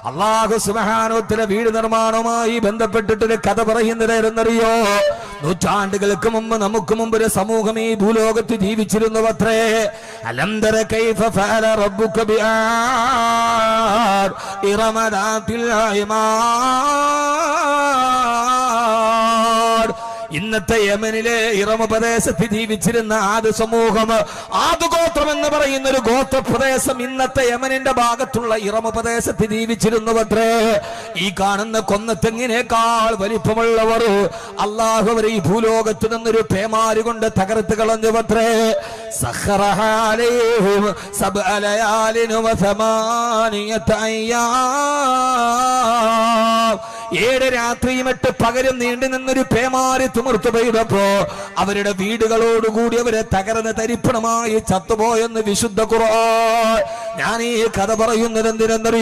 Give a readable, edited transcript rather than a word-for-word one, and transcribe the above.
അല്ലാഹു സുബ്ഹാനഹു വ തആല വീട് നിർമ്മാണവുമായി ബന്ധപ്പെട്ടിട്ടൊരു കഥ പറയുന്നത് എന്നറിയോ? നൂറ്റാണ്ടുകൾക്ക് മുമ്പ് നമുക്ക് മുമ്പ് ഒരു സമൂഹം ഈ ഭൂലോകത്ത് ജീവിച്ചിരുന്നു അത്രേ. അലം തര കൈഫ ഫഅല റബ്ബുക ബിആദ് ഇറമ ദാതിൽ ഇമാദ്. ഇന്നത്തെ യമനിലെ ഇറമ പ്രദേശത്ത് ജീവിച്ചിരുന്ന ആദ് സമൂഹം, ആദ് ഗോത്രം എന്ന് പറയുന്ന ഒരു ഗോത്രപ്രദേശം ഇന്നത്തെ യമനിന്റെ ഭാഗത്തുള്ള ഇറമ പ്രദേശത്ത് ജീവിച്ചിരുന്നുവത്രേ. ഈ കാണുന്ന കൊന്നത്തെങ്ങിനേക്കാൾ വലിപ്പമുള്ളവർ അള്ളാഹു അവരെ ഈ ഭൂലോകത്ത് നിന്നൊരു പേമാരി കൊണ്ട് തകർത്ത് കളഞ്ഞുവത്രേ. സഖറഹാലൈഹിം സബ്അ ലയാലിൻ വസമാനിയത അയ്യാം. 7 രാത്രിയും 8 പകലും നീണ്ടു നിന്നൊരു പേമാരി തിമിർത്തു പെയ്തപ്പോ അവരുടെ വീടുകളോടുകൂടി അവരെ തകർന്ന് തരിപ്പണമായി ചത്തുപോയെന്ന് വിശുദ്ധ ഖുർആൻ. ഞാൻ ഈ കഥ പറയുന്നത് എന്തിനെന്നറിയോ?